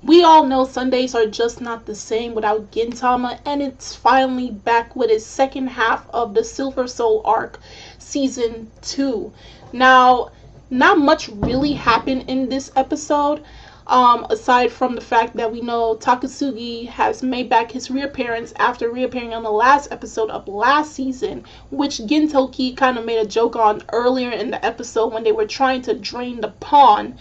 We all know Sundays are just not the same without Gintama, and it's finally back with its second half of the Silver Soul arc, season 2. Now, not much really happened in this episode, aside from the fact that we know Takasugi has made back his reappearance after reappearing on the last episode of last season, which Gintoki kind of made a joke on earlier in the episode when they were trying to drain the pawn.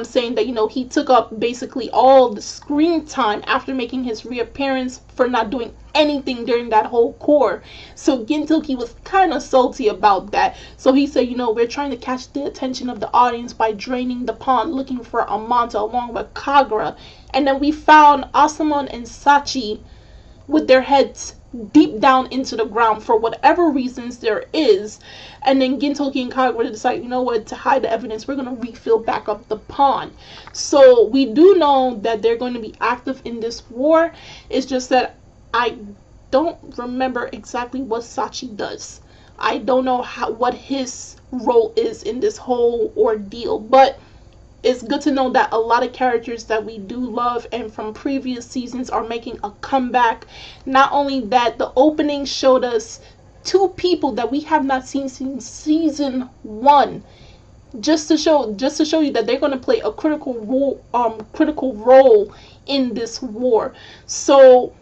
Saying that, he took up basically all the screen time after making his reappearance for not doing anything during that whole core. So Gintoki was kind of salty about that. So he said, we're trying to catch the attention of the audience by draining the pond, looking for Amanta along with Kagura. And then we found Asamon and Sachi with their heads deep down into the ground for whatever reasons there is. And then Gintoki and Kagura decide, to hide the evidence, we're going to refill back up the pond. So we do know that they're going to be active in this war. It's just that I don't remember exactly what Sachi does. I don't know what his role is in this whole ordeal, but it's good to know that a lot of characters that we do love and from previous seasons are making a comeback. Not only that, the opening showed us 2 people that we have not seen since season 1. Just to show you that they're going to play a critical role in this war. So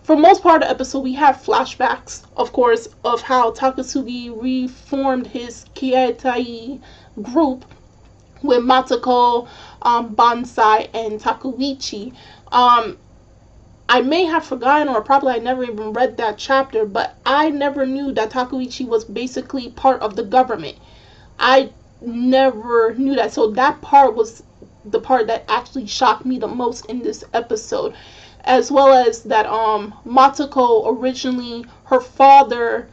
for most part of the episode, we have flashbacks, of course, of how Takasugi reformed his Kietai group with Matoko, Bonsai, and Takuichi. I may have forgotten, or probably I never even read that chapter, but I never knew that Takuichi was basically part of the government. I never knew that. So that part was the part that actually shocked me the most in this episode. As well as that Matoko, originally, her father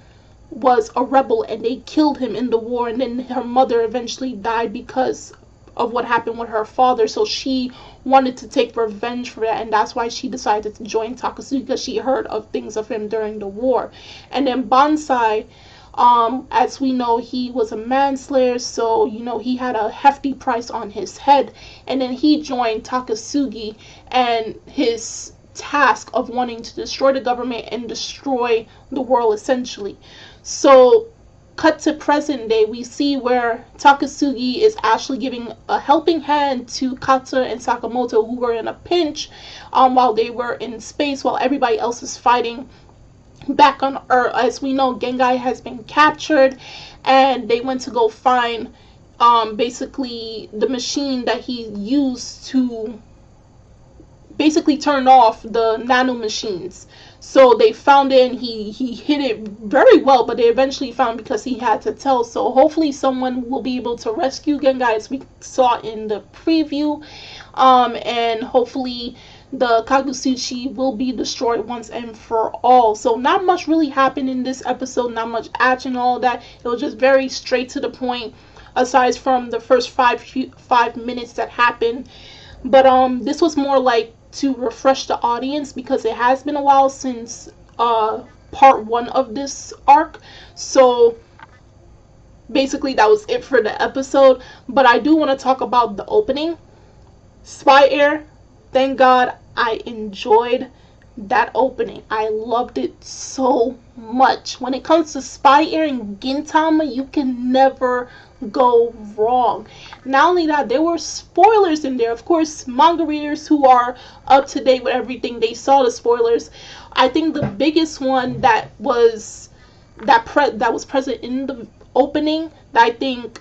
was a rebel and they killed him in the war, and then her mother eventually died because of what happened with her father. So she wanted to take revenge for that, and that's why she decided to join Takasugi, because she heard of things of him during the war. And then Bonsai, as we know, he was a manslayer, so he had a hefty price on his head, and then he joined Takasugi and his task of wanting to destroy the government and destroy the world, essentially. So cut to present day, we see where Takasugi is actually giving a helping hand to Kata and Sakamoto, who were in a pinch while they were in space, while everybody else is fighting back on Earth. As we know, Gengai has been captured, and they went to go find basically the machine that he used to basically turn off the nano machines. So they found it, and he hid it very well, but they eventually found, because he had to tell. So hopefully someone will be able to rescue Gengai, as we saw in the preview, and hopefully the Kagusuchi will be destroyed once and for all. So not much really happened in this episode, not much action, all that. It was just very straight to the point, aside from the first 5 minutes that happened. But this was more like to refresh the audience, because it has been a while since part 1 of this arc. So basically that was it for the episode. But I do want to talk about the opening. Spy Air, thank God I enjoyed that opening. I loved it so much. When it comes to Spy Air and Gintama, you can never go wrong. Not only that, there were spoilers in there. Of course, manga readers who are up to date with everything, they saw the spoilers. I think the biggest one that was present in the opening that I think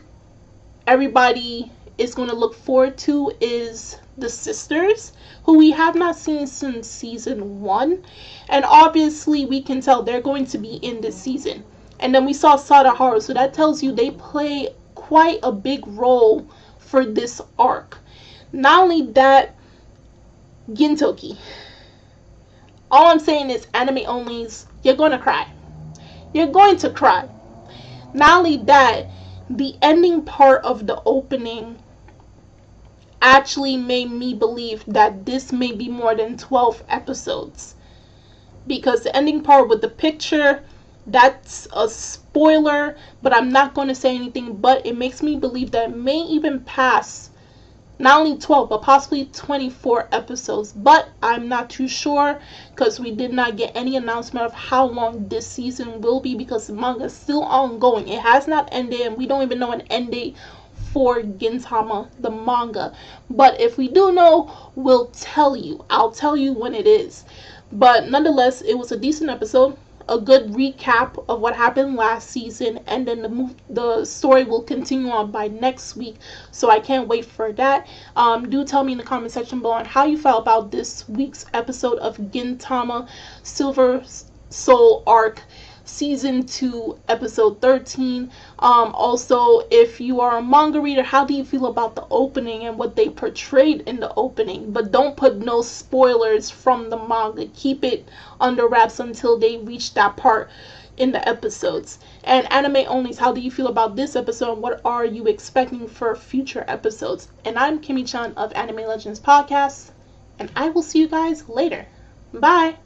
everybody is going to look forward to is the sisters, who we have not seen since season 1, and obviously we can tell they're going to be in this season. And then we saw Sadaharu, so that tells you they play quite a big role for this arc. Not only that, Gintoki. All I'm saying is, anime onlys, you're going to cry. You're going to cry. Not only that, the ending part of the opening actually made me believe that this may be more than 12 episodes. Because the ending part with the picture, that's a spoiler, but I'm not going to say anything, but it makes me believe that it may even pass not only 12 but possibly 24 episodes, but I'm not too sure because we did not get any announcement of how long this season will be, because the manga is still ongoing. It has not ended, and we don't even know an end date for Gintama, the manga. But if we do know, we'll tell you. I'll tell you when it is. But nonetheless, it was a decent episode, a good recap of what happened last season, and then the story will continue on by next week, so I can't wait for that. Do tell me in the comment section below on how you felt about this week's episode of Gintama Silver Soul Arc Season 2, Episode 13. Also, if you are a manga reader, how do you feel about the opening and what they portrayed in the opening? But don't put no spoilers from the manga. Keep it under wraps until they reach that part in the episodes. And anime onlys, how do you feel about this episode? What are you expecting for future episodes? And I'm Kimmy Chan of Anime Legends Podcast, and I will see you guys later. Bye!